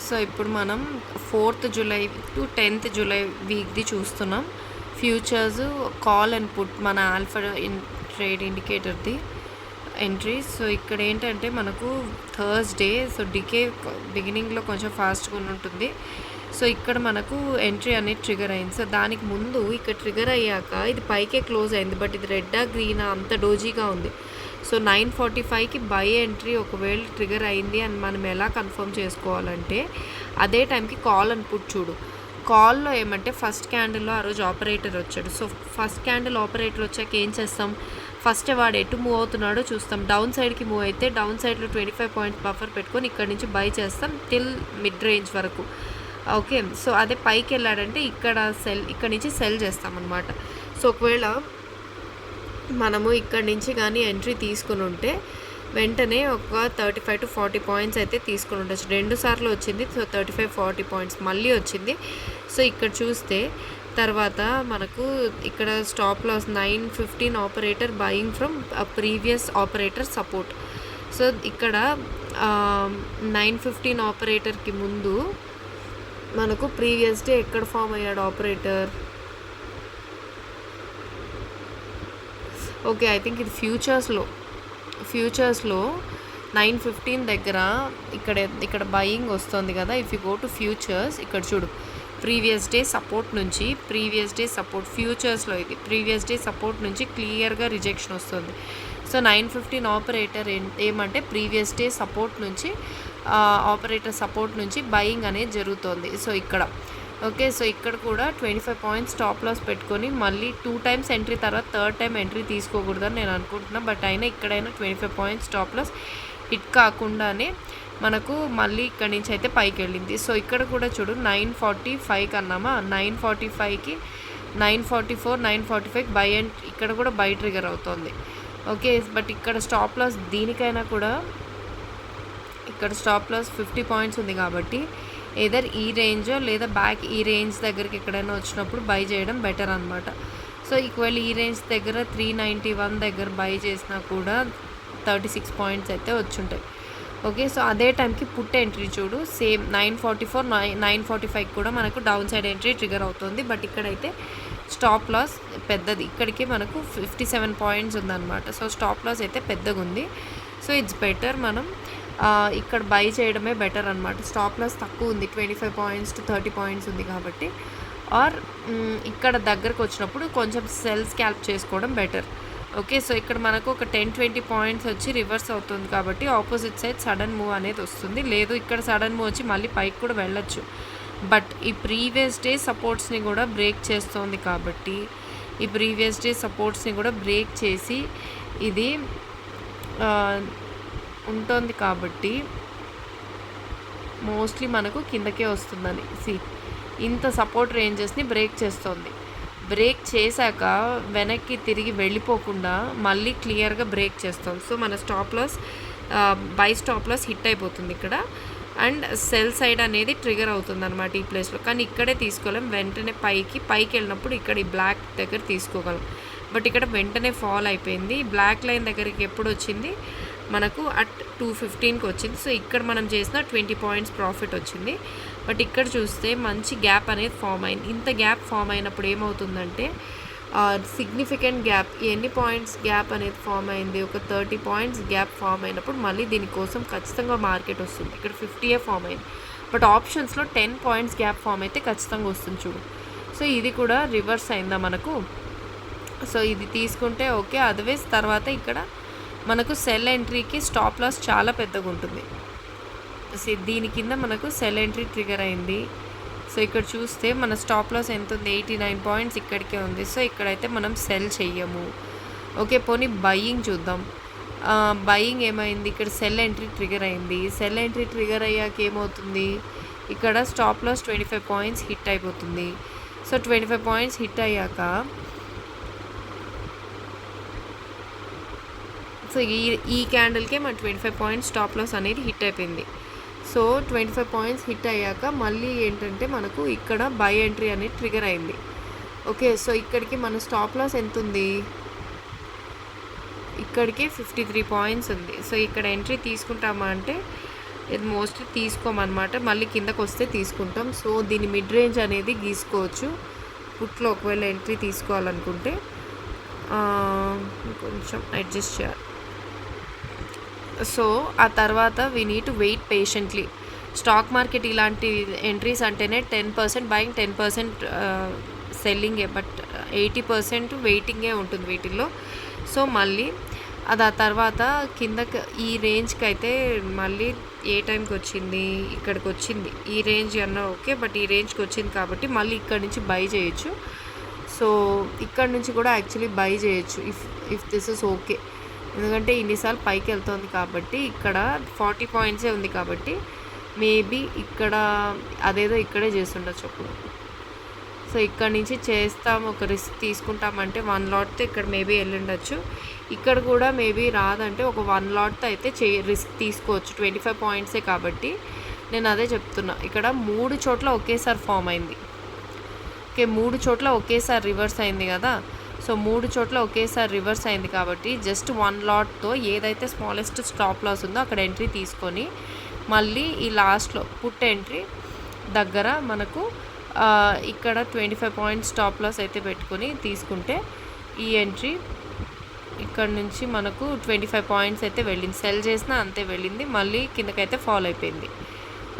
So ఇప్పుడు మనం 4th July to 10th July వీక్ది చూస్తున్నాం. ఫ్యూచర్స్ కాల్ అండ్ పుట్ మన ఆల్ఫా ట్రేడ్ ఇండికేటర్ది ఎంట్రీస్. సో ఇక్కడ ఏంటంటే మనకు థర్స్డే, సో డికే బిగినింగ్లో కొంచెం ఫాస్ట్గా ఉంటుంది. సో ఇక్కడ మనకు ఎంట్రీ అనేది ట్రిగర్ అయింది. సో దానికి ముందు ఇక్కడ ట్రిగర్ అయ్యాక ఇది పైకే క్లోజ్ అయింది, బట్ ఇది రెడ్డా గ్రీనా అంత డోజీగా ఉంది. సో 9:45కి బై ఎంట్రీ ఒకవేళ ట్రిగర్ అయింది అని మనం ఎలా కన్ఫర్మ్ చేసుకోవాలంటే అదే టైంకి కాల్ అని పుట్ చూడు. కాల్లో ఏమంటే ఫస్ట్ క్యాండిల్లో ఆ రోజు ఆపరేటర్ వచ్చాడు. సో ఫస్ట్ క్యాండిల్ ఆపరేటర్ వచ్చాక ఏం చేస్తాం, ఫస్ట్ వాడు ఎటు మూవ్ అవుతున్నాడో చూస్తాం. డౌన్ సైడ్కి మూవ్ అయితే డౌన్ సైడ్లో 25 పాయింట్స్ బఫర్ పెట్టుకొని ఇక్కడ నుంచి బై చేస్తాం టిల్ మిడ్ రేంజ్ వరకు. ఓకే, సో అదే పైకి వెళ్ళాడంటే ఇక్కడ నుంచి సెల్ చేస్తామన్నమాట. సో ఒకవేళ మనము ఇక్కడి నుంచి కానీ ఎంట్రీ తీసుకుని ఉంటే వెంటనే ఒక 35 to 40 పాయింట్స్ అయితే తీసుకుని ఉండొచ్చు. 2 సార్లు వచ్చింది. సో 35-40 పాయింట్స్ మళ్ళీ వచ్చింది. సో ఇక్కడ చూస్తే తర్వాత మనకు ఇక్కడ stop loss 9:15 operator buying from previous operator support. So ఇక్కడ 9:15 ఆపరేటర్కి ముందు మనకు ప్రీవియస్ డే ఎక్కడ ఫామ్ అయ్యాడు ఆపరేటర్. ఓకే, ఐ థింక్ ఇది ఫ్యూచర్స్లో 9:15 దగ్గర ఇక్కడ బయింగ్ వస్తుంది కదా. If you go to futures ఇక్కడ చూడు, ప్రీవియస్ డే సపోర్ట్ ఫ్యూచర్స్లో ఇది ప్రీవియస్ డే సపోర్ట్ నుంచి క్లియర్గా రిజెక్షన్ వస్తుంది. సో 9:15 ఆపరేటర్ ఏమంటే ప్రీవియస్ డే సపోర్ట్ నుంచి ఆపరేటర్ సపోర్ట్ నుంచి బయింగ్ అనేది జరుగుతుంది. సో ఇక్కడ ఓకే, సో ఇక్కడ కూడా 25 పాయింట్స్ స్టాప్ లాస్ పెట్టుకొని మళ్ళీ 2 టైమ్స్ ఎంట్రీ తర్వాత థర్డ్ టైం ఎంట్రీ తీసుకోకూడదని నేను అనుకుంటున్నాను. బట్ అయినా ఇక్కడైనా 25 పాయింట్స్ స్టాప్ లాస్ హిట్ కాకుండానే మనకు మళ్ళీ ఇక్కడి నుంచి అయితే పైకి వెళ్ళింది. సో ఇక్కడ కూడా చూడు 9:45 అన్నామా, 9:45కి 9:44 9:45 బై అండ్ ఇక్కడ కూడా బై ట్రిగర్ అవుతుంది. ఓకే, బట్ ఇక్కడ స్టాప్ లాస్ దీనికైనా కూడా ఇక్కడ స్టాప్ లాస్ 50 పాయింట్స్ ఉంది కాబట్టి ఏదర్ ఈ రేంజో లేదా బ్యాక్ ఈ రేంజ్ దగ్గరికి ఎక్కడైనా వచ్చినప్పుడు బై చేయడం బెటర్ అనమాట. సో ఈక్వల్ ఈ రేంజ్ దగ్గర 391 దగ్గర బై చేసినా కూడా 36 పాయింట్స్ అయితే వచ్చుంటాయి. ఓకే, సో అదే టైంకి పుట్ ఎంట్రీ చూడు, సేమ్ 9:44 9:45 కూడా మనకు డౌన్ సైడ్ ఎంట్రీ ట్రిగర్ అవుతుంది. బట్ ఇక్కడైతే స్టాప్ లాస్ పెద్దది, ఇక్కడికి మనకు 57 పాయింట్స్ ఉందన్నమాట. సో స్టాప్ లాస్ అయితే పెద్దగా ఉంది. సో ఇట్స్ బెటర్ మనం ఇక్కడ బై చేయడమే బెటర్ అనమాట. స్టాప్ లాస్ తక్కువ ఉంది, 25 పాయింట్స్ టు 30 పాయింట్స్ ఉంది కాబట్టి. ఆర్ ఇక్కడ దగ్గరకు వచ్చినప్పుడు కొంచెం సెల్ స్కాల్ప్ చేసుకోవడం బెటర్. ఓకే, సో ఇక్కడ మనకు ఒక 10-20 పాయింట్స్ వచ్చి రివర్స్ అవుతుంది కాబట్టి ఆపోజిట్ సైడ్ సడన్ మూవ్ అనేది వస్తుంది. లేదు ఇక్కడ సడన్ మూవ్ వచ్చి మళ్ళీ పైకి కూడా వెళ్ళొచ్చు. బట్ ఈ ప్రీవియస్ డే సపోర్ట్స్ని కూడా బ్రేక్ చేస్తుంది కాబట్టి ఈ ప్రీవియస్ డే సపోర్ట్స్ని కూడా బ్రేక్ చేసి ఇది ఉంటుంది కాబట్టి మోస్ట్లీ మనకు కిందకే వస్తుందని ఇంత సపోర్ట్ రేంజెస్ని బ్రేక్ చేస్తుంది. బ్రేక్ చేశాక వెనక్కి తిరిగి వెళ్ళిపోకుండా మళ్ళీ క్లియర్గా బ్రేక్ చేస్తుంది. సో మన stop loss buy stop loss hit అయిపోతుంది ఇక్కడ, అండ్ సెల్ సైడ్ అనేది ట్రిగర్ అవుతుంది అనమాట ఈ ప్లేస్లో. కానీ ఇక్కడే తీసుకోలేం, వెంటనే పైకి వెళ్ళినప్పుడు ఇక్కడ ఈ బ్లాక్ దగ్గర తీసుకోగలం. బట్ ఇక్కడ వెంటనే ఫాల్ అయిపోయింది. బ్లాక్ లైన్ దగ్గరికి ఎప్పుడు వచ్చింది మనకు అట్ 2:15కి వచ్చింది. సో ఇక్కడ మనం చేసిన 20 పాయింట్స్ ప్రాఫిట్ వచ్చింది. బట్ ఇక్కడ చూస్తే మంచి గ్యాప్ అనేది ఫామ్ అయింది. ఇంత గ్యాప్ ఫామ్ అయినప్పుడు ఏమవుతుందంటే సిగ్నిఫికెంట్ గ్యాప్, ఎన్ని పాయింట్స్ గ్యాప్ అనేది ఫామ్ అయింది, ఒక 30 పాయింట్స్ గ్యాప్ ఫామ్ అయినప్పుడు మళ్ళీ దీనికోసం ఖచ్చితంగా మార్కెట్ వస్తుంది. ఇక్కడ 50 ఫామ్ అయింది, బట్ ఆప్షన్స్లో 10 పాయింట్స్ గ్యాప్ ఫామ్ అయితే ఖచ్చితంగా వస్తుంది చూడు. సో ఇది కూడా రివర్స్ అయిందా మనకు. సో ఇది తీసుకుంటే ఓకే, అదర్వైజ్ తర్వాత ఇక్కడ మనకు సెల్ ఎంట్రీకి స్టాప్ లాస్ చాలా పెద్దగా ఉంటుంది. దీని కింద మనకు సెల్ ఎంట్రీ ట్రిగర్ అయింది. సో ఇక్కడ చూస్తే మన స్టాప్ లాస్ ఎంత ఉంది, 89 పాయింట్స్ ఇక్కడికే ఉంది. సో ఇక్కడైతే మనం సెల్ చెయ్యము. ఓకే, పోనీ బయ్యింగ్ చూద్దాం. బయ్యింగ్ ఏమైంది, ఇక్కడ సెల్ ఎంట్రీ ట్రిగర్ అయింది. సెల్ ఎంట్రీ ట్రిగర్ అయ్యాక ఏమవుతుంది, ఇక్కడ స్టాప్ లాస్ 25 పాయింట్స్ హిట్ అయిపోతుంది. సో 25 పాయింట్స్ హిట్ అయ్యాక సో ఈ క్యాండిల్కే మన 25 పాయింట్స్ స్టాప్ లాస్ అనేది హిట్ అయిపోయింది. సో 25 పాయింట్స్ హిట్ అయ్యాక మళ్ళీ ఏంటంటే మనకు ఇక్కడ బై ఎంట్రీ అనేది ట్రిగర్ అయింది. ఓకే, సో ఇక్కడికి మన స్టాప్ లాస్ ఎంత ఉంది, ఇక్కడికి 53 పాయింట్స్ ఉంది. సో ఇక్కడ ఎంట్రీ తీసుకుంటామా అంటే ఇది మోస్ట్లీ తీసుకోమన్నమాట, మళ్ళీ కిందకు వస్తే తీసుకుంటాం. సో దీని మిడ్ రేంజ్ అనేది గీసుకోవచ్చు పుట్లో ఒకవేళ ఎంట్రీ తీసుకోవాలనుకుంటే. కొంచెం అడ్జస్ట్ చేయాలి. సో ఆ తర్వాత we need to wait patiently. Stock market ఇలాంటి ఎంట్రీస్ అంటేనే 10% బయింగ్, 10% సెల్లింగే, బట్ 80% వెయిటింగే ఉంటుంది వీటిల్లో. సో మళ్ళీ అది ఆ తర్వాత కిందకి ఈ రేంజ్కి అయితే మళ్ళీ ఏ టైంకి వచ్చింది, ఇక్కడికి వచ్చింది. ఈ రేంజ్ అన్నా ఓకే, బట్ ఈ రేంజ్కి వచ్చింది కాబట్టి మళ్ళీ ఇక్కడ నుంచి బై చేయొచ్చు. సో ఇక్కడ నుంచి కూడా యాక్చువల్లీ బై చేయొచ్చు ఇఫ్ దిస్ ఇస్ ఓకే. ఎందుకంటే ఇన్నిసార్లు పైకి వెళ్తుంది కాబట్టి, ఇక్కడ 40 పాయింట్సే ఉంది కాబట్టి మేబీ ఇక్కడ అదేదో ఇక్కడే చేస్తుండొచ్చు అప్పుడు. సో ఇక్కడ నుంచి చేస్తాం, ఒక రిస్క్ తీసుకుంటామంటే 1 లాట్తో ఇక్కడ మేబీ వెళ్ళుండొచ్చు. ఇక్కడ కూడా మేబీ రాదంటే ఒక 1 లాట్తో అయితే రిస్క్ తీసుకోవచ్చు. 25 పాయింట్సే కాబట్టి నేను అదే చెప్తున్నా. ఇక్కడ 3 చోట్ల ఒకేసారి ఫామ్ అయింది. ఓకే, 3 చోట్ల ఒకేసారి రివర్స్ అయింది కదా. సో 3 చోట్ల ఒకేసారి రివర్స్ అయింది కాబట్టి జస్ట్ 1 లాట్తో ఏదైతే స్మాలెస్ట్ స్టాప్ లాస్ ఉందో అక్కడ ఎంట్రీ తీసుకొని మళ్ళీ ఈ లాస్ట్లో పుట్ ఎంట్రీ దగ్గర మనకు ఇక్కడ 25 పాయింట్స్ స్టాప్ లాస్ అయితే పెట్టుకొని తీసుకుంటే ఈ ఎంట్రీ ఇక్కడ నుంచి మనకు 25 పాయింట్స్ అయితే వెళ్ళింది. సెల్ చేసినా అంతే వెళ్ళింది, మళ్ళీ కిందకైతే ఫాల్ అయిపోయింది.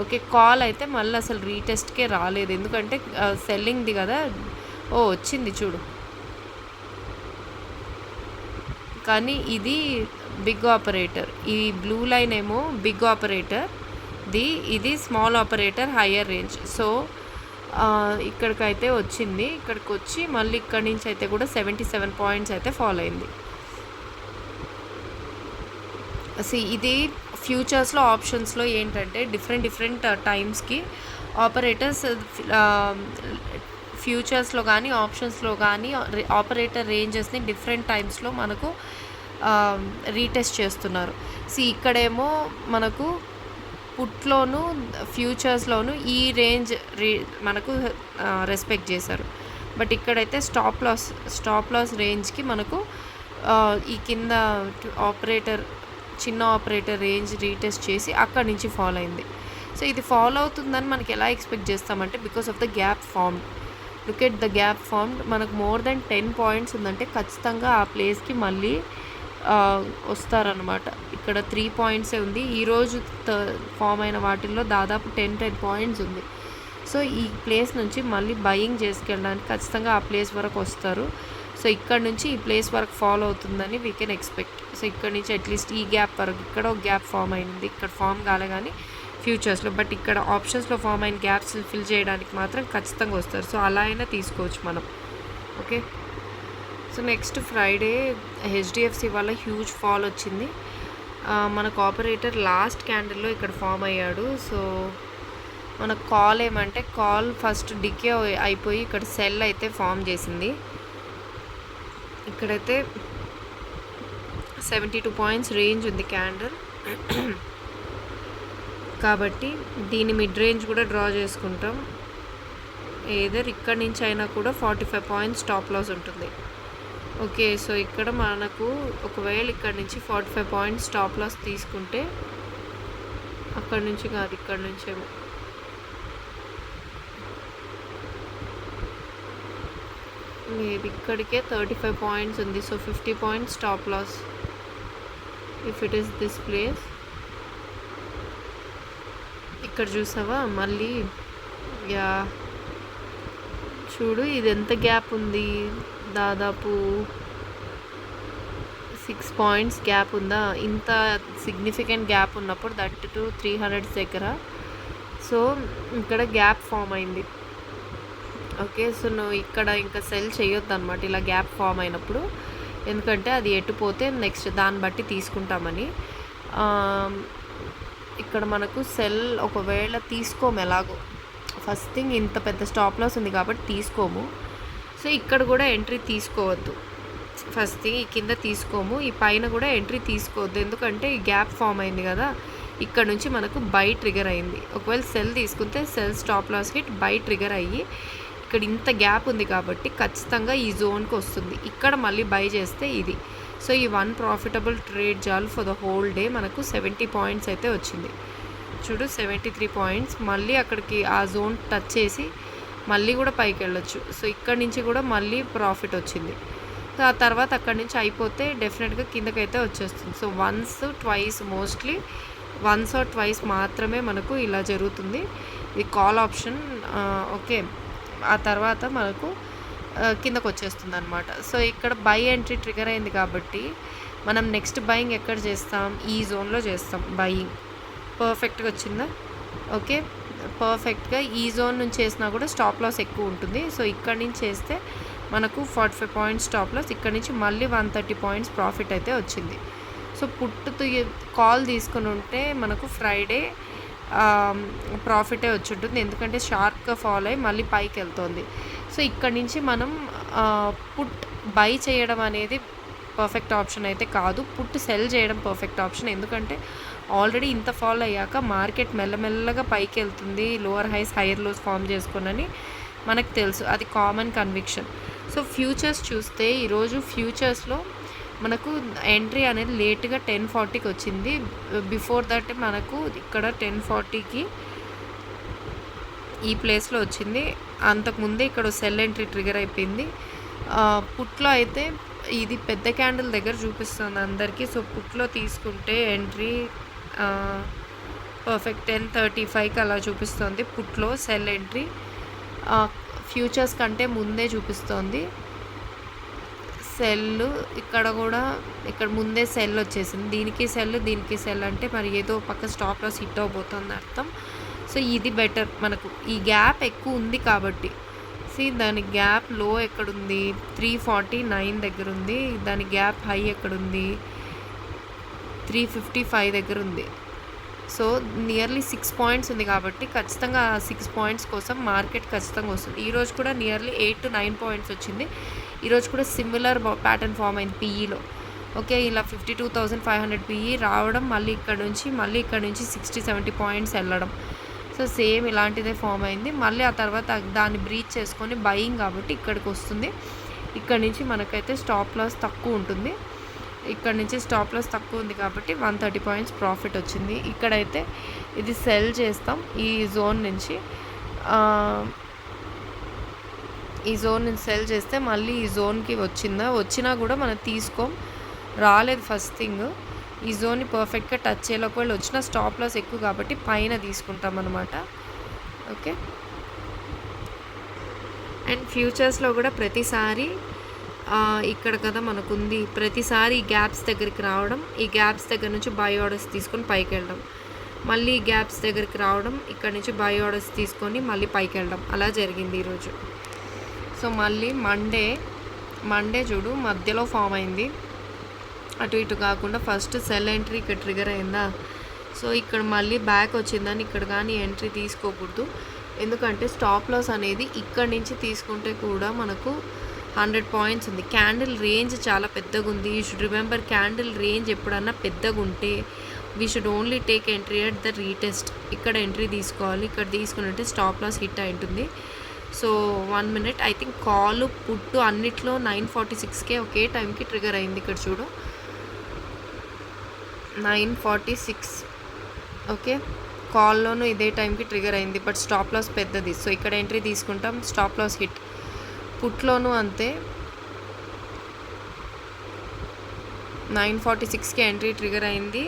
ఓకే, కాల్ అయితే మళ్ళీ అసలు రీటెస్ట్కే రాలేదు, ఎందుకంటే సెల్లింగ్ది కదా. వచ్చింది చూడు, కానీ ఇది బిగ్ ఆపరేటర్. ఈ బ్లూ లైన్ ఏమో బిగ్ ఆపరేటర్ ఇది small operator higher range. So ఇక్కడికైతే వచ్చింది, ఇక్కడికి వచ్చి మళ్ళీ ఇక్కడి నుంచి అయితే కూడా 77 పాయింట్స్ అయితే ఫాలో అయింది. ఇది ఫ్యూచర్స్లో ఆప్షన్స్లో ఏంటంటే డిఫరెంట్ టైమ్స్కి ఆపరేటర్స్ ఫ్యూచర్స్లో కానీ ఆప్షన్స్లో కానీ ఆపరేటర్ రేంజెస్ని డిఫరెంట్ టైమ్స్లో మనకు రీటెస్ట్ చేస్తున్నారు. ఇక్కడేమో మనకు పుట్లోను ఫ్యూచర్స్లోను ఈ రేంజ్ మనకు రెస్పెక్ట్ చేశారు. బట్ ఇక్కడైతే స్టాప్ లాస్ రేంజ్కి మనకు ఈ కింద చిన్న ఆపరేటర్ రేంజ్ రీటెస్ట్ చేసి అక్కడి నుంచి ఫాలో అయింది. సో ఇది ఫాలో అవుతుందని మనకి ఎలా ఎక్స్పెక్ట్ చేస్తామంటే because of the gap formed. Look at the gap formed. మనకు మోర్ దెన్ 10 పాయింట్స్ ఉందంటే ఖచ్చితంగా ఆ ప్లేస్కి మళ్ళీ వస్తారనమాట. ఇక్కడ 3 పాయింట్సే ఉంది. ఈరోజు ఫామ్ అయిన వాటిల్లో దాదాపు 10 పాయింట్స్ ఉంది. సో ఈ ప్లేస్ నుంచి మళ్ళీ బయింగ్ చేసుకెళ్ళడానికి ఖచ్చితంగా ఆ ప్లేస్ వరకు వస్తారు. సో ఇక్కడ నుంచి ఈ ప్లేస్ వరకు ఫాలో అవుతుందని వీ కెన్ ఎక్స్పెక్ట్. సో ఇక్కడ నుంచి అట్లీస్ట్ ఈ గ్యాప్ వరకు ఇక్కడ ఒక గ్యాప్ ఫామ్ అయింది, ఇక్కడ ఫామ్ కాలే కానీ ఫ్యూచర్స్లో, బట్ ఇక్కడ ఆప్షన్స్లో ఫామ్ అయిన గ్యాప్స్ ఫిల్ చేయడానికి మాత్రం ఖచ్చితంగా వస్తారు. సో అలా అయినా తీసుకోవచ్చు మనం. Okay, so next Friday HDFC వల్ల హ్యూజ్ ఫాల్ వచ్చింది. మనకు ఆపరేటర్ లాస్ట్ క్యాండిల్లో ఇక్కడ ఫామ్ అయ్యాడు. సో మనకు కాల్ ఏమంటే కాల్ ఫస్ట్ డికే అయిపోయి ఇక్కడ సెల్ అయితే ఫామ్ చేసింది. ఇక్కడైతే 72 పాయింట్స్ రేంజ్ ఉంది క్యాండిల్ కాబట్టి దీని మిడ్ రేంజ్ కూడా డ్రా చేసుకుంటాం. ఏదర్ ఇక్కడ నుంచి అయినా కూడా 45 పాయింట్స్ స్టాప్ లాస్ ఉంటుంది. ఓకే, సో ఇక్కడ మనకు ఒకవేళ ఇక్కడ నుంచి 45 పాయింట్స్ స్టాప్ లాస్ తీసుకుంటే అక్కడ నుంచి కాదు, ఇక్కడ నుంచేమో మేబీ ఇక్కడికే 35 పాయింట్స్ ఉంది. So 50 points stop loss if it is this place. ఇక్కడ చూసావా మళ్ళీ, యా చూడు ఇది ఎంత గ్యాప్ ఉంది, దాదాపు 6 పాయింట్స్ గ్యాప్ ఉందా. ఇంత సిగ్నిఫికెంట్ గ్యాప్ ఉన్నప్పుడు దట్ టు 300 దగ్గర. సో ఇక్కడ గ్యాప్ ఫామ్ అయింది. ఓకే, సో నువ్వు ఇక్కడ ఇంకా సెల్ చేయొద్దు అనమాట ఇలా గ్యాప్ ఫామ్ అయినప్పుడు, ఎందుకంటే అది ఎట్టుపోతే నెక్స్ట్ దాన్ని బట్టి తీసుకుంటామని. ఇక్కడ మనకు సెల్ ఒకవేళ తీసుకోము, ఎలాగో ఫస్ట్ థింగ్ ఇంత పెద్ద స్టాప్ లాస్ ఉంది కాబట్టి తీసుకోము. సో ఇక్కడ కూడా ఎంట్రీ తీసుకోవద్దు. ఫస్ట్ థింగ్ ఈ కింద తీసుకోము, ఈ పైన కూడా ఎంట్రీ తీసుకోవద్దు, ఎందుకంటే ఈ గ్యాప్ ఫామ్ అయింది కదా. ఇక్కడ నుంచి మనకు బై ట్రిగర్ అయింది. ఒకవేళ సెల్ తీసుకుంటే sell stop loss hit buy trigger అయ్యి ఇక్కడ ఇంత గ్యాప్ ఉంది కాబట్టి ఖచ్చితంగా ఈ జోన్కి వస్తుంది. ఇక్కడ మళ్ళీ బై చేస్తే ఇది. సో ఈ 1 ప్రాఫిటబుల్ ట్రేడ్ జాల్ ఫర్ ద హోల్ డే మనకు 70 పాయింట్స్ అయితే వచ్చింది. చూడు 73 పాయింట్స్. మళ్ళీ అక్కడికి ఆ జోన్ టచ్ చేసి మళ్ళీ కూడా పైకి వెళ్ళొచ్చు. సో ఇక్కడ నుంచి కూడా మళ్ళీ ప్రాఫిట్ వచ్చింది. సో ఆ తర్వాత అక్కడి నుంచి అయిపోతే డెఫినెట్గా కిందకైతే వచ్చేస్తుంది. So once twice mostly once or twice మాత్రమే మనకు ఇలా జరుగుతుంది. ఇది కాల్ ఆప్షన్. ఓకే, ఆ తర్వాత మనకు కిందకు వచ్చేస్తుంది అనమాట. సో ఇక్కడ బై ఎంట్రీ ట్రిగర్ అయింది కాబట్టి మనం నెక్స్ట్ బయింగ్ ఎక్కడ చేస్తాం, ఈ జోన్లో చేస్తాం బయింగ్. పర్ఫెక్ట్గా వచ్చిందా? ఓకే, పర్ఫెక్ట్గా ఈ జోన్ నుంచి చేసినా కూడా స్టాప్ లాస్ ఎక్కువ ఉంటుంది. సో ఇక్కడ నుంచి చేస్తే మనకు 45 పాయింట్స్ స్టాప్ లాస్, ఇక్కడ నుంచి మళ్ళీ 130 పాయింట్స్ ప్రాఫిట్ అయితే వచ్చింది. సో కాల్ తీసుకుని ఉంటే మనకు ఫ్రైడే ప్రాఫిటే వచ్చి ఉంటుంది, ఎందుకంటే షార్ప్గా ఫాలో అయ్యి మళ్ళీ పైకి వెళ్తుంది. సో ఇక్కడ నుంచి మనం పుట్ బై చేయడం అనేది పర్ఫెక్ట్ ఆప్షన్ అయితే కాదు, పుట్ సెల్ చేయడం పర్ఫెక్ట్ ఆప్షన్. ఎందుకంటే ఆల్రెడీ ఇంత ఫాలో అయ్యాక మార్కెట్ మెల్లమెల్లగా పైకి వెళ్తుంది, lower highs higher lows form చేసుకుని మనకు తెలుసు, అది కామన్ కన్విక్షన్. సో ఫ్యూచర్స్ చూస్తే ఈరోజు ఫ్యూచర్స్లో మనకు ఎంట్రీ అనేది లేట్గా 10:40కి వచ్చింది. బిఫోర్ దట్ మనకు ఇక్కడ 10:40కి ఈ ప్లేస్లో వచ్చింది. అంతకుముందే ఇక్కడ సెల్ ఎంట్రీ ట్రిగర్ అయిపోయింది. పుట్లో అయితే ఇది పెద్ద క్యాండిల్ దగ్గర చూపిస్తుంది అందరికీ. సో పుట్లో తీసుకుంటే ఎంట్రీ పర్ఫెక్ట్ 10:35కి అలా చూపిస్తుంది పుట్లో సెల్ ఎంట్రీ. ఫ్యూచర్స్ కంటే ముందే చూపిస్తోంది సెల్. ఇక్కడ కూడా ఇక్కడ ముందే సెల్ వచ్చేసింది, దీనికి సెల్ అంటే మరి ఏదో పక్క స్టాప్ లాస్ హిట్ అవబోతుంది అర్థం. సో ఇది బెటర్ మనకు, ఈ గ్యాప్ ఎక్కువ ఉంది కాబట్టి. దాని గ్యాప్ లో ఎక్కడుంది, 349 దగ్గర ఉంది. దాని గ్యాప్ హై ఎక్కడుంది, 355 దగ్గర ఉంది. సో నియర్లీ 6 పాయింట్స్ ఉంది కాబట్టి ఖచ్చితంగా 6 పాయింట్స్ కోసం మార్కెట్ ఖచ్చితంగా వస్తుంది. ఈరోజు కూడా నియర్లీ 8 to 9 పాయింట్స్ వచ్చింది. ఈరోజు కూడా సిమిలర్ ప్యాటర్న్ ఫామ్ అయింది పీఈలో. ఓకే, ఇలా 52,500 పీఈ రావడం, మళ్ళీ ఇక్కడ నుంచి 60-70 పాయింట్స్ వెళ్ళడం. సో సేమ్ ఇలాంటిదే ఫామ్ అయింది. మళ్ళీ ఆ తర్వాత దాన్ని బ్రీచ్ చేసుకొని బయింగ్ కాబట్టి ఇక్కడికి వస్తుంది. ఇక్కడ నుంచి మనకైతే స్టాప్ లాస్ తక్కువ ఉంటుంది. ఇక్కడ నుంచి స్టాప్ లాస్ తక్కువ ఉంది కాబట్టి 130 పాయింట్స్ ప్రాఫిట్ వచ్చింది. ఇక్కడైతే ఇది సెల్ చేస్తాం ఈ జోన్ నుంచి. ఈ జోన్ నుంచి సెల్ చేస్తే మళ్ళీ ఈ జోన్కి వచ్చినా కూడా మనం తీసుకోం, రాలేదు ఫస్ట్ థింగ్. ఈ జోన్ని పర్ఫెక్ట్గా టచ్ చేయాలి. ఒకవేళ వచ్చిన స్టాప్ లాస్ ఎక్కువ కాబట్టి పైన తీసుకుంటాం అనమాట. ఓకే, అండ్ ఫ్యూచర్స్లో కూడా ప్రతిసారి ఇక్కడ కదా మనకుంది, ప్రతిసారి ఈ గ్యాప్స్ దగ్గరికి రావడం, ఈ గ్యాప్స్ దగ్గర నుంచి బై ఆర్డర్స్ తీసుకొని పైకి వెళ్ళడం, మళ్ళీ ఈ గ్యాప్స్ దగ్గరికి రావడం, ఇక్కడ నుంచి బై ఆర్డర్స్ తీసుకొని మళ్ళీ పైకి వెళ్ళడం, అలా జరిగింది ఈరోజు. సో మళ్ళీ మండే చూడు మధ్యలో ఫామ్ అయింది, అటు ఇటు కాకుండా ఫస్ట్ సెల్ ఎంట్రీ ఇక్కడ ట్రిగర్ అయిందా. సో ఇక్కడ మళ్ళీ బ్యాక్ వచ్చిందని ఇక్కడ కానీ ఎంట్రీ తీసుకోకూడదు, ఎందుకంటే స్టాప్ లాస్ అనేది ఇక్కడ నుంచి తీసుకుంటే కూడా మనకు 100 పాయింట్స్ ఉంది. క్యాండిల్ రేంజ్ చాలా పెద్దగా ఉంది. You should remember, candle range ఎప్పుడన్నా పెద్దగా ఉంటే we should only take entry at the retest. ఇక్కడ ఎంట్రీ తీసుకోవాలి, ఇక్కడ తీసుకున్నట్టే స్టాప్ లాస్ హిట్ అయి ఉంటుంది. So 1 minute I think call పుట్టు అన్నిట్లో 9:46కే ఒకే టైంకి ట్రిగర్ అయింది. ఇక్కడ చూడు 9:46. ఓకే, కాల్లోనూ ఇదే టైంకి ట్రిగర్ అయింది, బట్ స్టాప్ లాస్ పెద్దది. సో ఇక్కడ ఎంట్రీ తీసుకుంటాం, స్టాప్ లాస్ హిట్. పుట్లోనూ అంతే 9:46కి ఎంట్రీ ట్రిగర్ అయింది,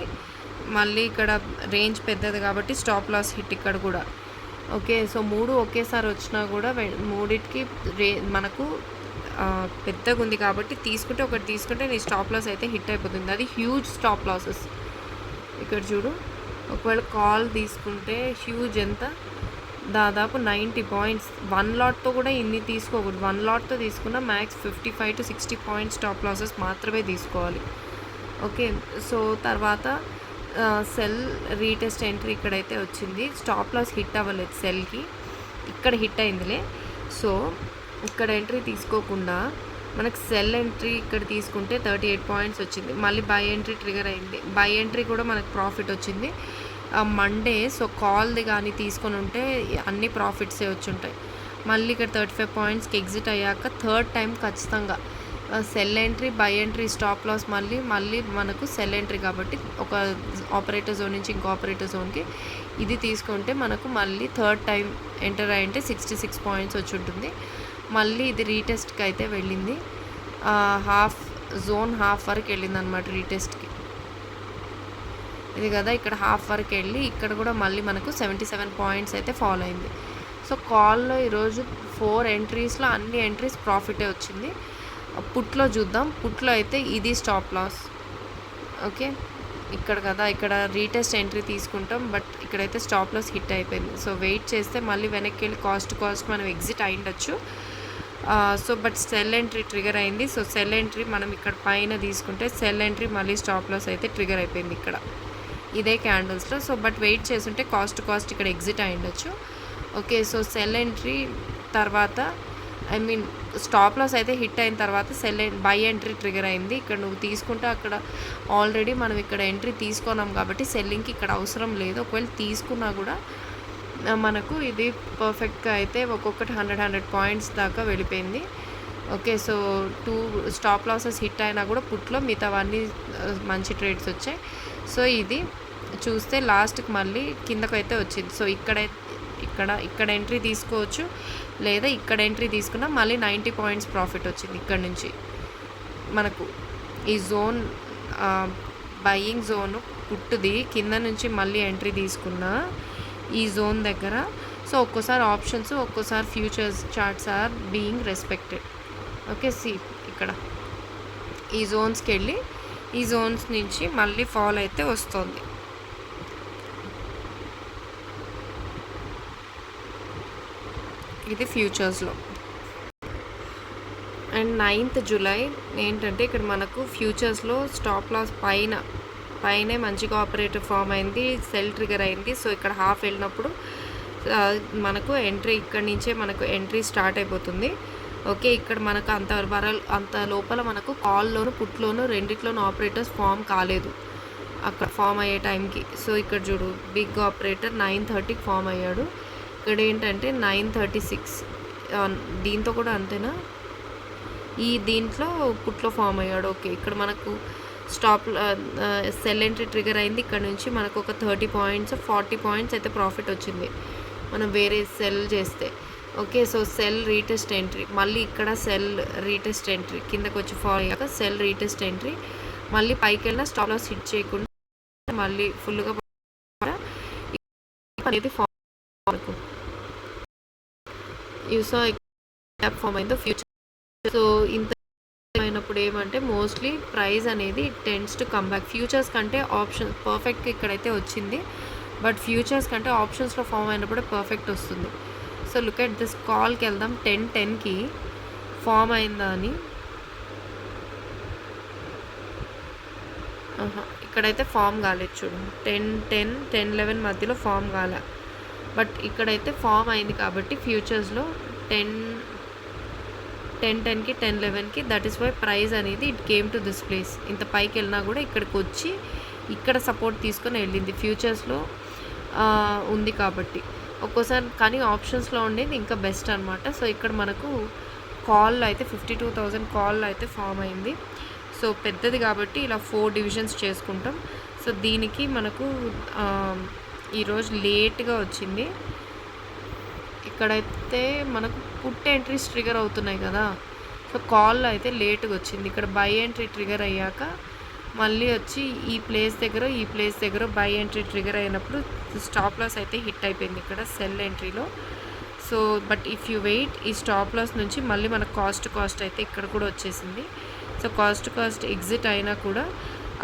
మళ్ళీ ఇక్కడ రేంజ్ పెద్దది కాబట్టి స్టాప్ లాస్ హిట్ ఇక్కడ కూడా. ఓకే, సో 3 ఒకేసారి వచ్చినా కూడా మూడిటికి మనకు పెద్దగా ఉంది కాబట్టి ఒకటి తీసుకుంటే నీ స్టాప్ లాస్ అయితే హిట్ అయిపోతుంది. అది హ్యూజ్ స్టాప్ లాసెస్. ఇక్కడ చూడు, ఒకవేళ కాల్ తీసుకుంటే హ్యూజ్ ఎంత, దాదాపు 90 పాయింట్స్. 1 లాట్తో కూడా ఇన్ని తీసుకోకూడదు. 1 లాట్తో తీసుకున్న max 55 to 60 points stop losses మాత్రమే తీసుకోవాలి. ఓకే, సో తర్వాత సెల్ రీటెస్ట్ ఎంట్రీ ఇక్కడైతే వచ్చింది. స్టాప్ లాస్ హిట్ అవ్వలేదు సెల్కి, ఇక్కడ హిట్ అయిందిలే. సో ఇక్కడ ఎంట్రీ తీసుకోకుండా మనకు సెల్ ఎంట్రీ ఇక్కడ తీసుకుంటే 38 పాయింట్స్ వచ్చింది. మళ్ళీ బై ఎంట్రీ ట్రిగర్ అయింది, బై ఎంట్రీ కూడా మనకు ప్రాఫిట్ వచ్చింది మండే. సో కాల్ది కానీ తీసుకొని ఉంటే అన్ని ప్రాఫిట్సే వచ్చి ఉంటాయి. మళ్ళీ ఇక్కడ 35 పాయింట్స్కి ఎగ్జిట్ అయ్యాక థర్డ్ టైం ఖచ్చితంగా sell entry, buy entry, stop loss మళ్ళీ మనకు సెల్ ఎంట్రీ కాబట్టి ఒక ఆపరేటర్ జోన్ నుంచి ఇంకో ఆపరేటర్ జోన్కి ఇది తీసుకుంటే మనకు మళ్ళీ థర్డ్ టైం ఎంటర్ అయ్యింటే 66 పాయింట్స్ వచ్చి ఉంటుంది. మళ్ళీ ఇది రీటెస్ట్కి అయితే వెళ్ళింది, హాఫ్ వరకు వెళ్ళింది అనమాట రీటెస్ట్కి. ఇది కదా ఇక్కడ హాఫ్ వరకు వెళ్ళి ఇక్కడ కూడా మళ్ళీ మనకు 77 పాయింట్స్ అయితే ఫాలో అయింది. సో కాల్లో ఈరోజు 4 ఎంట్రీస్లో అన్ని ఎంట్రీస్ ప్రాఫిటే వచ్చింది. పుట్లో చూద్దాం. పుట్లో అయితే ఇది స్టాప్ లాస్. ఓకే, ఇక్కడ కదా ఇక్కడ రీటెస్ట్ ఎంట్రీ తీసుకుంటాం, బట్ ఇక్కడైతే స్టాప్ లాస్ హిట్ అయిపోయింది. సో వెయిట్ చేస్తే మళ్ళీ వెనక్కి వెళ్ళి కాస్ట్ మనం ఎగ్జిట్ అయ్యిండొచ్చు. So but sell entry trigger అయింది. సో సెల్ ఎంట్రీ మనం ఇక్కడ పైన తీసుకుంటే సెల్ ఎంట్రీ మళ్ళీ స్టాప్ లాస్ అయితే ట్రిగర్ అయిపోయింది ఇక్కడ ఇదే క్యాండిల్స్లో. సో బట్ వెయిట్ చేస్తుంటే కాస్ట్ ఇక్కడ ఎగ్జిట్ అయ్యిండొచ్చు. ఓకే, సో సెల్ ఎంట్రీ తర్వాత స్టాప్ లాస్ అయితే హిట్ అయిన తర్వాత బై ఎంట్రీ ట్రిగర్ అయింది. ఇక్కడ నువ్వు తీసుకుంటే అక్కడ ఆల్రెడీ మనం ఇక్కడ ఎంట్రీ తీసుకున్నాం కాబట్టి సెల్లింగ్కి ఇక్కడ అవసరం లేదు. ఒకవేళ తీసుకున్నా కూడా మనకు ఇది పర్ఫెక్ట్గా అయితే ఒక్కొక్కటి 100 పాయింట్స్ దాకా వెళ్ళిపోయింది. Okay, so 2 stop losses hit అయినా కూడా పుట్లో మిగతావన్నీ మంచి ట్రేడ్స్ వచ్చాయి. సో ఇది చూస్తే లాస్ట్కి మళ్ళీ కిందకైతే వచ్చింది. సో ఇక్కడ ఎంట్రీ తీసుకోవచ్చు, లేదా ఇక్కడ ఎంట్రీ తీసుకున్నా మళ్ళీ 90 పాయింట్స్ ప్రాఫిట్ వచ్చింది. ఇక్కడ నుంచి మనకు ఈ జోన్ బయింగ్ జోన్ పుట్టుది కింద నుంచి మళ్ళీ ఎంట్రీ తీసుకున్నా ఈ జోన్ దగ్గర. సో ఒక్కోసారి ఆప్షన్స్, ఒక్కోసారి futures charts are being respected. Okay, ఇక్కడ ఈ జోన్స్కి వెళ్ళి ఈ జోన్స్ నుంచి మళ్ళీ ఫాల్ అయితే వస్తుంది. ఇది ఫ్యూచర్స్లో. అండ్ 9th జూలై ఏంటంటే ఇక్కడ మనకు ఫ్యూచర్స్లో స్టాప్ లాస్ పైనే మంచిగా ఆపరేటర్ ఫామ్ అయింది, సెల్ ట్రిగర్ అయింది. సో ఇక్కడ హాఫ్ వెళ్ళినప్పుడు మనకు ఎంట్రీ ఇక్కడ నుంచే మనకు ఎంట్రీ స్టార్ట్ అయిపోతుంది. ఓకే, ఇక్కడ మనకు అంత లోపల మనకు కాల్లోను పుట్లోను రెండిట్లోనూ ఆపరేటర్స్ ఫామ్ కాలేదు అక్కడ ఫామ్ అయ్యే టైంకి. సో ఇక్కడ చూడు బిగ్ ఆపరేటర్ 9:30కి ఫామ్ అయ్యాడు. ఇక్కడ ఏంటంటే 9:36 దీంతో కూడా అంతేనా, దీంట్లో పుట్లో ఫామ్ అయ్యాడు. ఓకే, ఇక్కడ మనకు సెల్ ఎంట్రీ ట్రిగర్ అయింది. ఇక్కడ నుంచి మనకు ఒక 30 పాయింట్స్ 40 పాయింట్స్ అయితే ప్రాఫిట్ వచ్చింది మనం వేరే సెల్ చేస్తే. Okay, so cell retest entry మళ్ళీ ఇక్కడ సెల్ రీటెస్ట్ ఎంట్రీ కిందకు వచ్చి ఫాల్ అయ్యాక సెల్ రీటెస్ట్ ఎంట్రీ మళ్ళీ పైకి వెళ్ళిన స్టాప్ లాస్ హిట్ చేయకుండా మళ్ళీ ఫుల్గా అనేది ఫామ్ యూసా ఫామ్ అయిందో ఫ్యూచర్. సో ఇంత అయినప్పుడు ఏమంటే మోస్ట్లీ ప్రైస్ అనేది tends to come back. Futures కంటే ఆప్షన్ పర్ఫెక్ట్ ఇక్కడైతే వచ్చింది, బట్ ఫ్యూచర్స్ కంటే ఆప్షన్స్లో ఫామ్ అయినప్పుడు పర్ఫెక్ట్ వస్తుంది. So look at this. కాల్కి వెళ్దాం. 10:10కి ఫామ్ అయిందా అని. ఇక్కడైతే ఫామ్ కాలేదు చూడు. 10:10 10:11 మధ్యలో ఫామ్ కాలే, బట్ ఇక్కడైతే ఫామ్ అయింది కాబట్టి ఫ్యూచర్స్లో 10:10కి 10:11కి దట్ ఈస్ వై ప్రైస్ అనేది it came to this place. ఇంత పైకి వెళ్ళినా కూడా ఇక్కడికి వచ్చి ఇక్కడ సపోర్ట్ తీసుకొని వెళ్ళింది ఫ్యూచర్స్లో ఉంది కాబట్టి. ఒక్కోసారి కానీ ఆప్షన్స్లో ఉండేది ఇంకా బెస్ట్ అనమాట. సో ఇక్కడ మనకు కాల్లో అయితే 52,000 కాల్లో అయితే ఫామ్ అయింది. సో పెద్దది కాబట్టి ఇలా 4 డివిజన్స్ చేసుకుంటాం. సో దీనికి మనకు ఈరోజు లేట్గా వచ్చింది. ఇక్కడైతే మనకు పుట్ ఎంట్రీస్ ట్రిగర్ అవుతున్నాయి కదా, సో కాల్లో అయితే లేట్గా వచ్చింది. ఇక్కడ బై ఎంట్రీ ట్రిగర్ అయ్యాక మళ్ళీ వచ్చి ఈ ప్లేస్ దగ్గర బై ఎంట్రీ ట్రిగర్ అయినప్పుడు స్టాప్ లాస్ అయితే హిట్ అయిపోయింది ఇక్కడ సెల్ ఎంట్రీలో. So but if you wait ఈ స్టాప్ లాస్ నుంచి మళ్ళీ మనకు కాస్ట్ అయితే ఇక్కడ కూడా వచ్చేసింది. సో కాస్ట్ ఎగ్జిట్ అయినా కూడా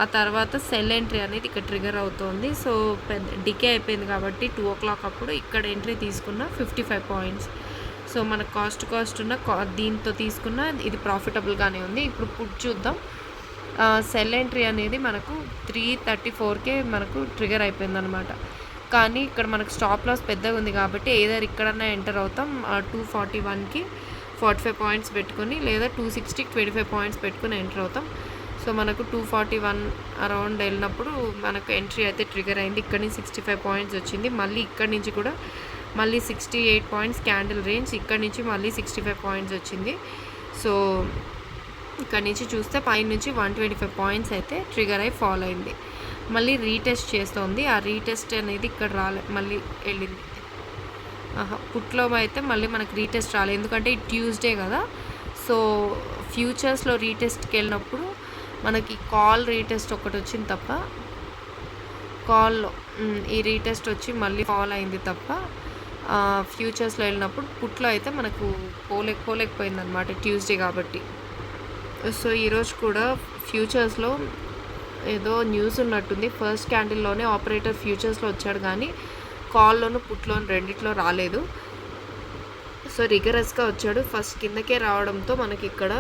ఆ తర్వాత సెల్ ఎంట్రీ అనేది ఇక్కడ ట్రిగర్ అవుతుంది. సో డికే అయిపోయింది కాబట్టి 2 o'clock అప్పుడు ఇక్కడ ఎంట్రీ తీసుకున్న 55 పాయింట్స్. సో మనకు కాస్ట్ ఉన్న దీంతో తీసుకున్న ఇది ప్రాఫిటబుల్గానే ఉంది. ఇప్పుడు పుట్ చూద్దాం. సెల్ ఎంట్రీ అనేది మనకు 334కే మనకు ట్రిగర్ అయిపోయింది అనమాట. కానీ ఇక్కడ మనకు స్టాప్ లాస్ పెద్దగా ఉంది కాబట్టి ఏదైనా ఇక్కడన్నా ఎంటర్ అవుతాం. 241కి 45 పాయింట్స్ పెట్టుకొని, లేదా 260కి 25 పాయింట్స్ పెట్టుకొని ఎంటర్ అవుతాం. సో మనకు 241 అరౌండ్ వెళ్ళినప్పుడు మనకు ఎంట్రీ అయితే ట్రిగర్ అయింది. ఇక్కడ నుంచి 65 పాయింట్స్ వచ్చింది. మళ్ళీ ఇక్కడ నుంచి కూడా మళ్ళీ 68 పాయింట్స్ క్యాండిల్ రేంజ్, ఇక్కడ నుంచి మళ్ళీ 65 పాయింట్స్ వచ్చింది. సో ఇక్కడ నుంచి చూస్తే పైనుంచి 125 పాయింట్స్ అయితే ట్రిగర్ అయి ఫాల్ అయింది. మళ్ళీ రీటెస్ట్ చేస్తోంది. ఆ రీటెస్ట్ అనేది ఇక్కడ మళ్ళీ వెళ్ళింది. పుట్లో అయితే మళ్ళీ మనకు రీటెస్ట్ రాలేదు, ఎందుకంటే ఇది ట్యూస్డే కదా. సో ఫ్యూచర్స్లో రీటెస్ట్కి వెళ్ళినప్పుడు మనకి కాల్ రీటెస్ట్ ఒకటి వచ్చింది తప్ప, కాల్లో ఈ రీటెస్ట్ వచ్చి మళ్ళీ ఫాల్ అయింది తప్ప, ఫ్యూచర్స్లో వెళ్ళినప్పుడు పుట్లో అయితే మనకు పోలేకపోయింది అనమాట, ట్యూస్డే కాబట్టి. సో ఈరోజు కూడా ఫ్యూచర్స్లో ఏదో న్యూస్ ఉన్నట్టుంది. ఫస్ట్ క్యాండిల్లోనే ఆపరేటర్ ఫ్యూచర్స్లో వచ్చాడు, కానీ కాల్లోను పుట్లోను రెండిట్లో రాలేదు. సో రిగరస్గా వచ్చాడు. ఫస్ట్ కిందకే రావడంతో మనకి ఇక్కడ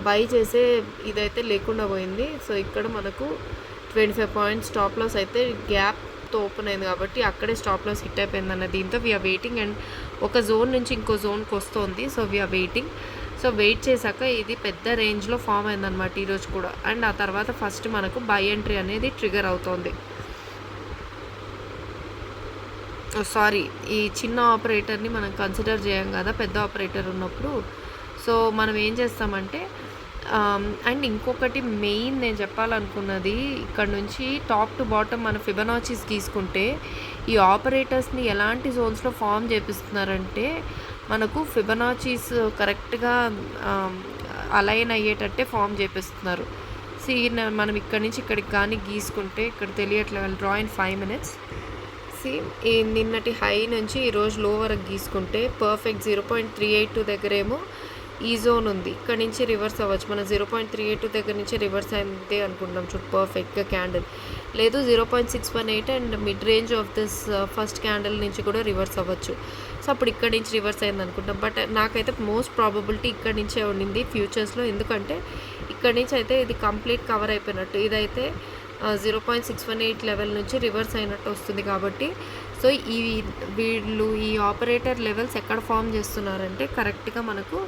బై చేసే ఇదైతే లేకుండా పోయింది. సో ఇక్కడ మనకు 25 పాయింట్స్ స్టాప్ లాస్ అయితే గ్యాప్తో ఓపెన్ అయింది కాబట్టి అక్కడే స్టాప్ లాస్ హిట్ అయిపోయింది అన్న దీంతో వీఆర్ వెయిటింగ్. అండ్ ఒక జోన్ నుంచి ఇంకో జోన్కి వస్తుంది. So we are waiting. So wait చేశాక ఇది పెద్ద రేంజ్లో ఫామ్ అయిందనమాట ఈరోజు కూడా. అండ్ ఆ తర్వాత ఫస్ట్ మనకు బై ఎంట్రీ అనేది ట్రిగర్ అవుతుంది. సారీ, ఈ చిన్న ఆపరేటర్ని మనం కన్సిడర్ చేయం కదా పెద్ద ఆపరేటర్ ఉన్నప్పుడు. సో మనం ఏం చేస్తామంటే, అండ్ ఇంకొకటి మెయిన్ నేను చెప్పాలనుకున్నది, ఇక్కడ నుంచి టాప్ టు బాటమ్ మన ఫిబొనాచీస్ తీసుకుంటే ఈ ఆపరేటర్స్ని ఎలాంటి జోన్స్లో ఫామ్ చేపిస్తున్నారంటే, మనకు ఫిబొనాచీస్ కరెక్ట్గా అలైన్ అయ్యేటట్టే ఫామ్ చేపిస్తున్నారు. మనం ఇక్కడి నుంచి ఇక్కడికి కానీ గీసుకుంటే ఇక్కడ తెలియట్లేదు. Draw in 5 minutes. ఈ నిన్నటి హై నుంచి ఈరోజు లో వరకు గీసుకుంటే పర్ఫెక్ట్ 0.382 దగ్గరేమో ఈ జోన్ ఉంది. ఇక్కడ నుంచి రివర్స్ అవ్వచ్చు. మనం 0.382 దగ్గర నుంచి రివర్స్ అయింది అనుకుంటాం చూడు పర్ఫెక్ట్గా క్యాండిల్. లేదు 0.618 and mid range of this first candle నుంచి కూడా రివర్స్ అవ్వచ్చు. సో అప్పుడు ఇక్కడ నుంచి రివర్స్ అయింది అనుకుంటాం. బట్ నాకైతే మోస్ట్ ప్రాబబిలిటీ ఇక్కడ నుంచే ఉండింది ఫ్యూచర్స్లో, ఎందుకంటే ఇక్కడ నుంచి అయితే ఇది కంప్లీట్ కవర్ అయిపోయినట్టు. ఇదైతే 0.618 లెవెల్ నుంచి రివర్స్ అయినట్టు వస్తుంది కాబట్టి. సో వీళ్ళు ఈ ఆపరేటర్ లెవెల్స్ ఎక్కడ ఫామ్ చేస్తున్నారంటే కరెక్ట్గా మనకు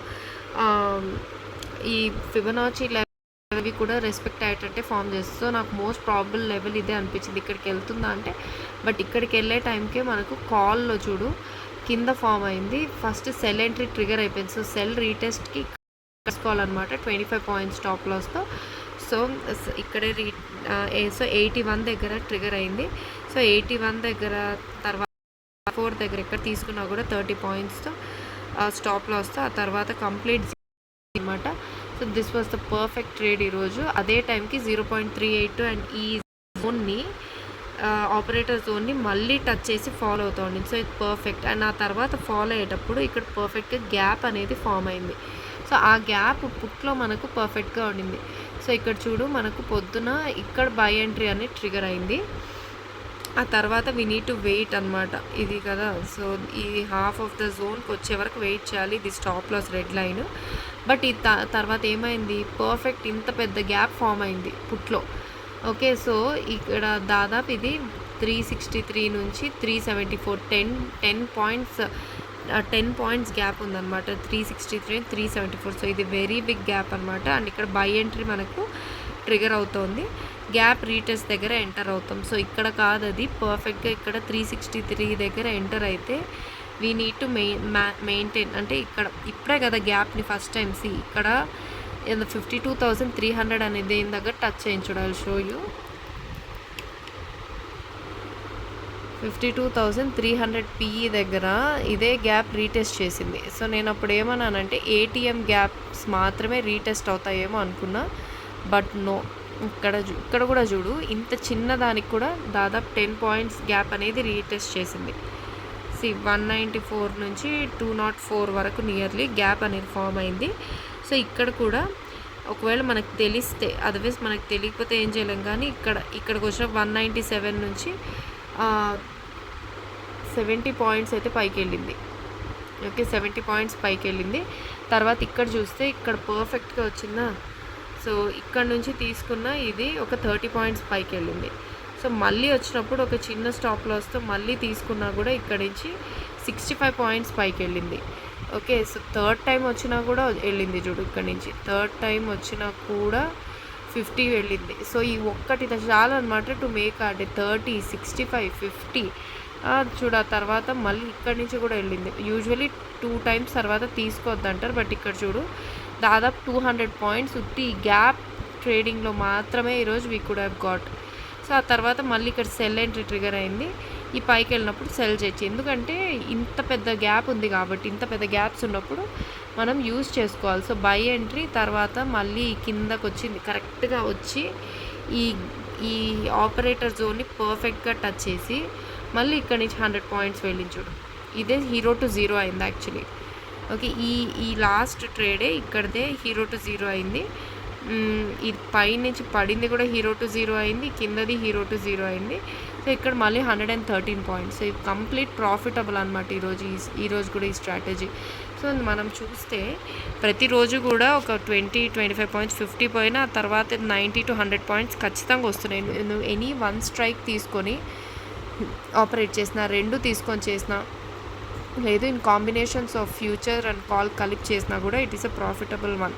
ఈ ఫిబొనాచీ లెవెల్ కూడా రెస్పెక్ట్ అయ్యేటట్టే ఫామ్ చేస్తుంది. సో నాకు మోస్ట్ ప్రాబబుల్ లెవెల్ ఇదే అనిపించింది. ఇక్కడికి వెళ్తుందా అంటే, బట్ ఇక్కడికి వెళ్ళే టైంకే మనకు కాల్లో చూడు కింద ఫామ్ అయింది. ఫస్ట్ సెల్ ఎంట్రీ ట్రిగర్ అయిపోయింది. సో సెల్ రీటెస్ట్కి కలుసుకోవాలన్నమాట 25 పాయింట్స్ స్టాప్ లాస్తో. సో ఇక్కడే సో 81 దగ్గర ట్రిగర్ అయింది. సో 81 దగ్గర తర్వాత 4 దగ్గర ఎక్కడ తీసుకున్నా కూడా 30 పాయింట్స్తో స్టాప్ లాస్తో ఆ తర్వాత కంప్లీట్ అనమాట. So this was the perfect trade ఈరోజు. అదే టైంకి 0.382 అండ్ ఈ జోన్ని ఆపరేటర్ జోన్ని మళ్ళీ టచ్ చేసి ఫాలో అవుతూ ఉండింది. సో ఇది పర్ఫెక్ట్. అండ్ ఆ తర్వాత ఫాలో అయ్యేటప్పుడు ఇక్కడ పర్ఫెక్ట్గా గ్యాప్ అనేది ఫామ్ అయింది. సో ఆ గ్యాప్ పుట్లో మనకు పర్ఫెక్ట్గా ఉండింది. సో ఇక్కడ చూడు మనకు పొద్దున ఇక్కడ బై ఎంట్రీ అనేది ట్రిగర్ అయింది. ఆ తర్వాత వీ నీడ్ టు వెయిట్ అనమాట, ఇది కదా. సో ఈ హాఫ్ ఆఫ్ ద జోన్కి వచ్చే వరకు వెయిట్ చేయాలి. ఇది stop loss red line. But ఈ తర్వాత ఏమైంది, పర్ఫెక్ట్ ఇంత పెద్ద గ్యాప్ ఫామ్ అయింది పుట్లో. ఓకే, సో ఇక్కడ దాదాపు ఇది 363 నుంచి 374 10 పాయింట్స్ గ్యాప్ ఉందన్నమాట. 363 అండ్ 374. సో ఇది వెరీ బిగ్ గ్యాప్ అనమాట. అండ్ ఇక్కడ బై ఎంట్రీ మనకు ట్రిగర్ అవుతోంది. గ్యాప్ రీటెస్ట్ దగ్గర ఎంటర్ అవుతాం. సో ఇక్కడ కాదు, అది పర్ఫెక్ట్గా ఇక్కడ 363 దగ్గర ఎంటర్ అయితే వీ నీడ్ టు మెయింటైన్. అంటే ఇక్కడ ఇప్పుడే కదా గ్యాప్ని ఫస్ట్ టైం ఇక్కడ 52,300 అనేది దేని దగ్గర టచ్ చేయించుడు. ఐ షో యూ 52,300 PE దగ్గర ఇదే గ్యాప్ రీటెస్ట్ చేసింది. సో నేను అప్పుడు ఏమన్నానంటే ఏటీఎం గ్యాప్స్ మాత్రమే రీటెస్ట్ అవుతాయేమో అనుకున్నా, బట్ నో. ఇక్కడ కూడా చూడు, ఇంత చిన్న దానికి కూడా దాదాపు 10 పాయింట్స్ గ్యాప్ అనేది రీటెస్ట్ చేసింది. 194 నుంచి 204 వరకు నియర్లీ గ్యాప్ అనేది ఫామ్ అయింది. సో ఇక్కడ కూడా ఒకవేళ మనకు తెలిస్తే, అదర్వైజ్ మనకు తెలియకపోతే ఏం చేయలేం. కానీ ఇక్కడికి వచ్చిన 197 నుంచి 70 పాయింట్స్ అయితే పైకి వెళ్ళింది. ఓకే, 70 పాయింట్స్ పైకి వెళ్ళింది. తర్వాత ఇక్కడ చూస్తే ఇక్కడ పర్ఫెక్ట్గా వచ్చిందా. సో ఇక్కడ నుంచి తీసుకున్న ఇది ఒక 30 పాయింట్స్ పైకి వెళ్ళింది. సో మళ్ళీ వచ్చినప్పుడు ఒక చిన్న స్టాప్ లాస్తో మళ్ళీ తీసుకున్నా కూడా ఇక్కడ నుంచి 65 పాయింట్స్ పైకి వెళ్ళింది. ఓకే, సో థర్డ్ టైం వచ్చినా కూడా వెళ్ళింది చూడు. ఇక్కడ నుంచి థర్డ్ టైం వచ్చినా కూడా 50 వెళ్ళింది. సో ఈ ఒక్కటి చాలు అనమాట టు మేక్ అంటే 30, 65, 50 చూడ. తర్వాత మళ్ళీ ఇక్కడి నుంచి కూడా వెళ్ళింది. యూజువలీ 2 టైమ్స్ తర్వాత తీసుకోవద్దు అంటారు, బట్ ఇక్కడ చూడు దాదాపు 200 పాయింట్స్ ఉట్టి గ్యాప్ ట్రేడింగ్లో మాత్రమే ఈరోజు we could have got. So ఆ తర్వాత మళ్ళీ ఇక్కడ సెల్ ఎంట్రీ ట్రిగర్ అయింది. ఈ పైకి వెళ్ళినప్పుడు సెల్ చేయొచ్చు, ఎందుకంటే ఇంత పెద్ద గ్యాప్ ఉంది కాబట్టి, ఇంత పెద్ద గ్యాప్స్ ఉన్నప్పుడు మనం యూజ్ చేసుకోవాలి. సో బై ఎంట్రీ తర్వాత మళ్ళీ కిందకు వచ్చింది, కరెక్ట్గా వచ్చి ఈ ఈ ఆపరేటర్ జోన్ని పర్ఫెక్ట్గా టచ్ చేసి మళ్ళీ ఇక్కడ నుంచి 100 పాయింట్స్ వెళ్ళించుడు. ఇదే హీరో టు జీరో అయింది యాక్చువల్లీ. ఓకే, ఈ లాస్ట్ ట్రేడే ఇక్కడదే హీరో టు జీరో అయింది. ఇది పైనుంచి పడింది కూడా హీరో టు జీరో అయింది, కిందది హీరో టు జీరో అయింది. సో ఇక్కడ మళ్ళీ 113 పాయింట్స్. సో ఇది కంప్లీట్ ప్రాఫిటబుల్ అనమాట ఈరోజు కూడా ఈ స్ట్రాటజీ. సో మనం చూస్తే ప్రతిరోజు కూడా ఒక 20-25 పాయింట్స్ 50 పోయినా తర్వాత 90 to 100 పాయింట్స్ ఖచ్చితంగా వస్తున్నాయి. నువ్వు ఎనీ వన్ స్ట్రైక్ తీసుకొని ఆపరేట్ చేసిన, 2 తీసుకొని చేసిన, లేదు in combinations of future and call కలిపి చేసినా కూడా it is a profitable one.